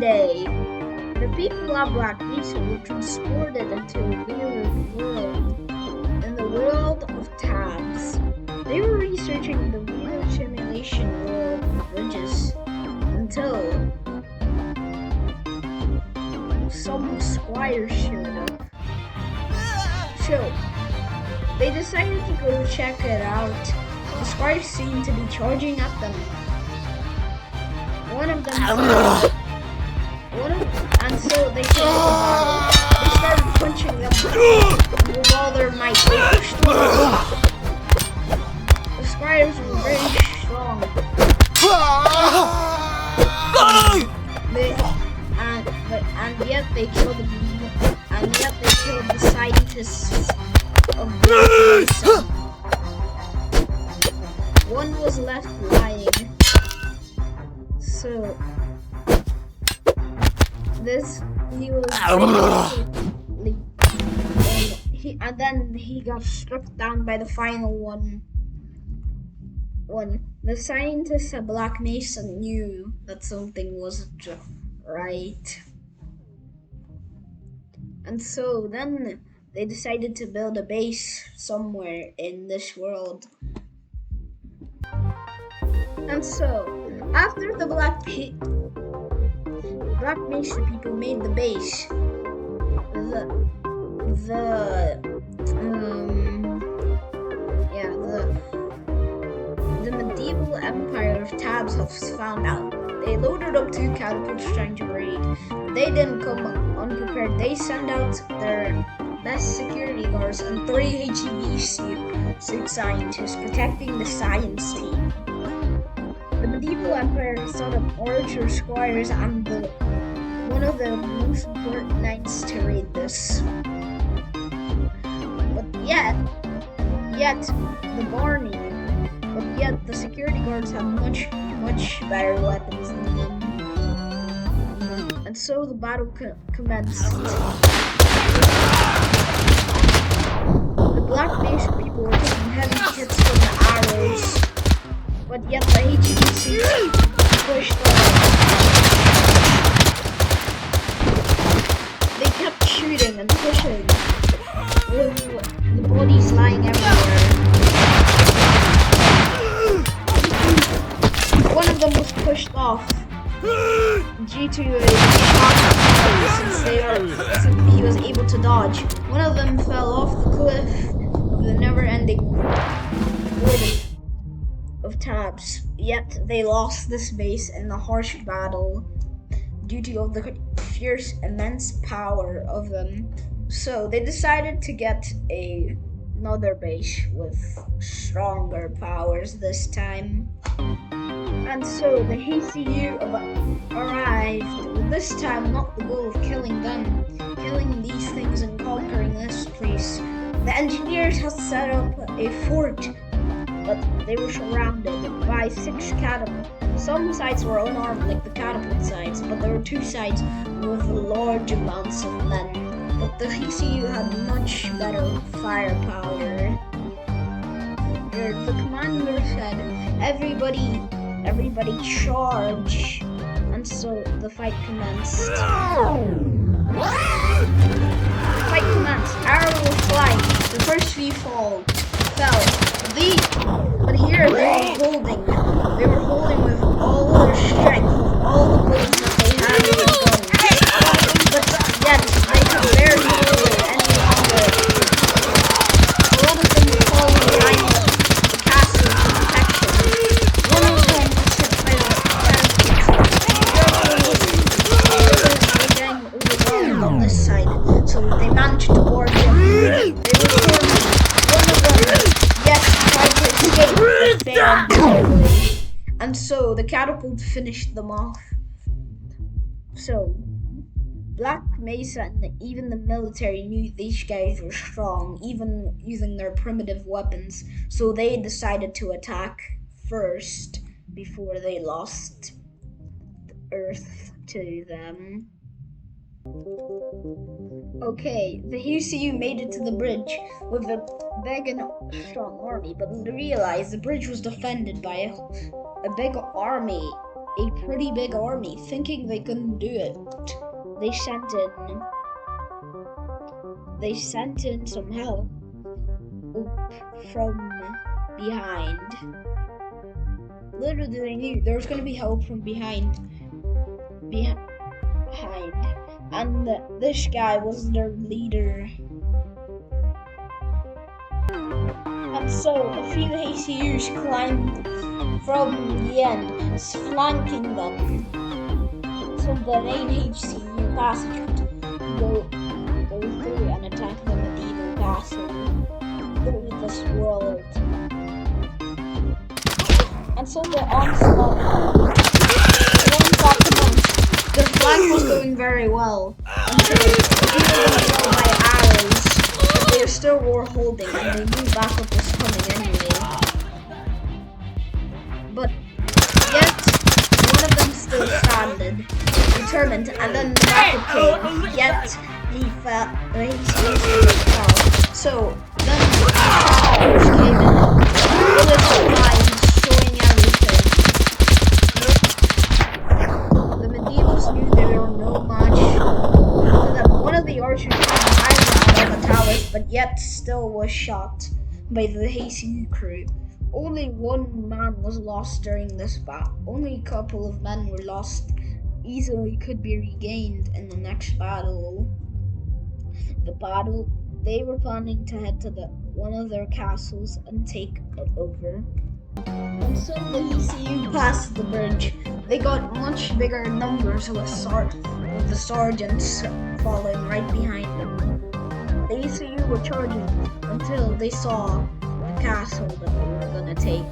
day, the people of Black Mesa were transported into a weird world, in the world of tabs. They were researching the weird simulation world of bridges until some squires showed up. So, they decided to go check it out. The squires seemed to be charging at them. And so they took the bottle. They started punching them with all their might. They pushed them. The squires were very strong. And yet they killed the scientists of Black Mesa. One was left lying. So he was and then he got struck down by the final one. The scientists at Black Mesa knew that something wasn't right. And so then they decided to build a base somewhere in this world. And so, after the Black Mesa people made the base, the medieval empire of Tabs has found out. They loaded up 2 catapults trying to raid. They didn't come unprepared. They sent out their best security guards and 3 HEV suit scientists protecting the science team. The medieval empire set up archer squires and one of the most important knights to raid this. But yet the security guards have much better weapons than them. And so the battle commenced. The Black Mesa people were taking heavy hits from the arrows, but yet the HEC pushed on. They kept shooting and pushing, with the bodies lying everywhere. One of them was pushed off due to a shock since he was able to dodge. One of them fell off the cliff of the never-ending wood of Tabs. Yet they lost this base in the harsh battle due to the fierce, immense power of them. So they decided to get another base with stronger powers this time. And so the HCU arrived, with this time not the goal of killing them, killing these things and conquering this place. The engineers had set up a fort, but they were surrounded by 6 catapults. Some sides were unarmed like the catapult sides, but there were 2 sides with large amounts of men. But the HCU had much better firepower. The commander said, everybody charge, and so the fight commenced. Arrows were flying. The first few fell. But here they were holding with all their strength, with all the bullets that they had in the gun. But yet they could barely hold it any longer. A lot of them were falling behind the castle for protection. One of them was hit by the getting overwhelmed on this side, so they managed to board him. They were torn. One of them, yes, tried to escape, but failed terribly. And so the catapult finished them off. So Black Mesa and even the military knew these guys were strong, even using their primitive weapons. So they decided to attack first before they lost the Earth to them. Okay, the HCU made it to the bridge with a big and strong army, but they realized the bridge was defended by a big army a pretty big army, thinking they couldn't do it. They sent in some help from behind. Little did they knew there was going to be help from behind, and this guy was their leader. And so a few HCUs climbed from the end, flanking them, so the main HCU passage could go through and attack the medieval castle through this world. And so the onslaught commenced. The flank was going very well until the people were killed by arrows, but they still were holding and they knew backup was coming anyway. But yet, one of them still standed, determined, and then the backup came, yet he fell. So then the towers came in, bullets flying, showing everything. The medievals knew they were no match for them. One of the archers had out of the towers, but yet still was shot by the HCU crew. Only one man was lost during this battle. Only a couple of men were lost, easily could be regained in the next battle. They were planning to head to one of their castles and take it over. And so the HCU passed the bridge. They got much bigger numbers with the sergeants following right behind them. The HCU were charging until they saw the castle that they were gonna take.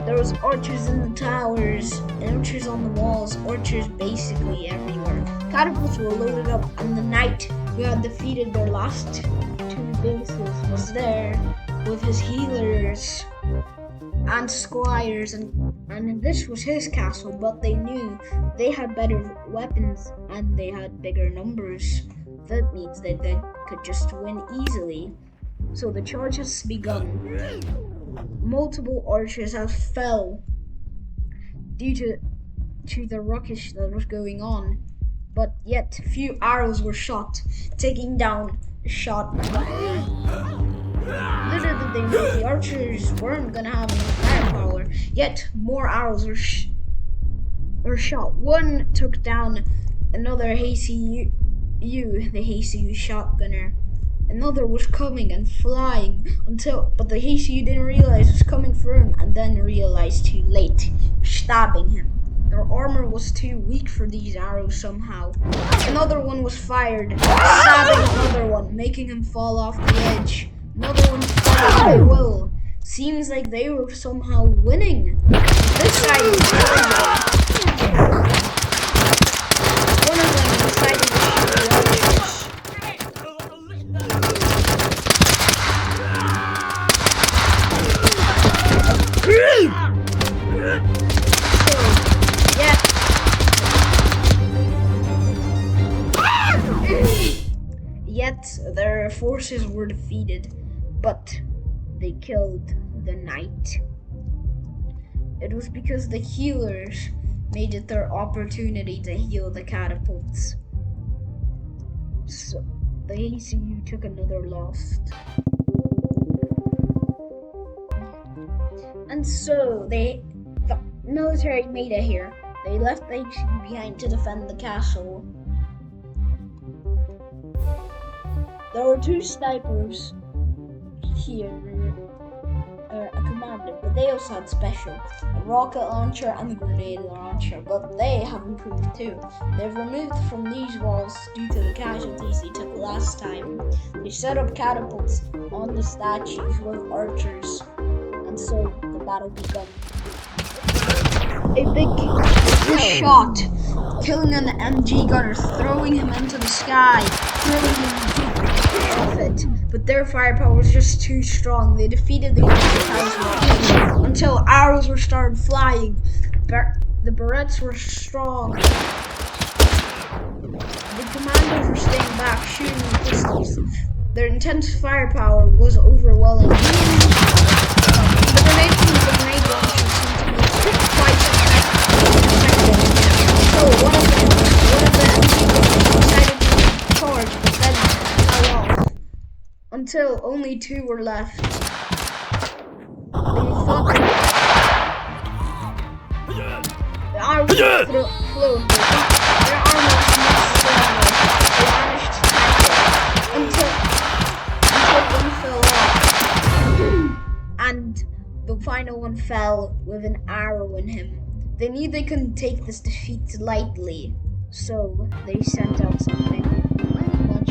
There was archers in the towers, archers on the walls, archers basically everywhere. Catapults were loaded up, and the knight who had defeated their last two bases was there with his healers and squires, and this was his castle, but they knew they had better weapons and they had bigger numbers. That means that they could just win easily. So the charge has begun. Multiple archers have fell due to the ruckus that was going on, but yet few arrows were shot, taking down shot. Little did they know the archers weren't gonna have enough firepower, yet more arrows were shot. One took down another HCU, the HCU shotgunner. Another was coming and flying but the HCU didn't realize it was coming for him, and then realized too late, stabbing him. Their armor was too weak for these arrows somehow. Another one was fired, stabbing another one, making him fall off the edge. Another one fired very well. Seems like they were somehow winning. This side was very good. One of them decided to shoot the archers. Yet their forces were defeated, but they killed the knight. It was because the healers made it their opportunity to heal the catapults. So the HCU took another loss. And so the military made it here. They left the HCU behind to defend the castle. There were two snipers here, a commander, but they also had special, a rocket launcher and a grenade launcher, but they have improved too. They've removed from these walls due to the casualties they took last time. They set up catapults on the statues with archers, and so the battle began. A big shot, killing an MG gunner, throwing him into the sky, throwing him off it. But their firepower was just too strong. They defeated the Thousand until arrows were started flying. The Barretts were strong. The commanders were staying back, shooting with pistols. Their intense firepower was overwhelming. The grenade launcher seemed to be quite effective. until only 2 were left. They thought that the arrow flew. Their armor was much stronger. They managed to catch it until one fell off. And the final one fell with an arrow in him. They knew they couldn't take this defeat lightly, so they sent out something much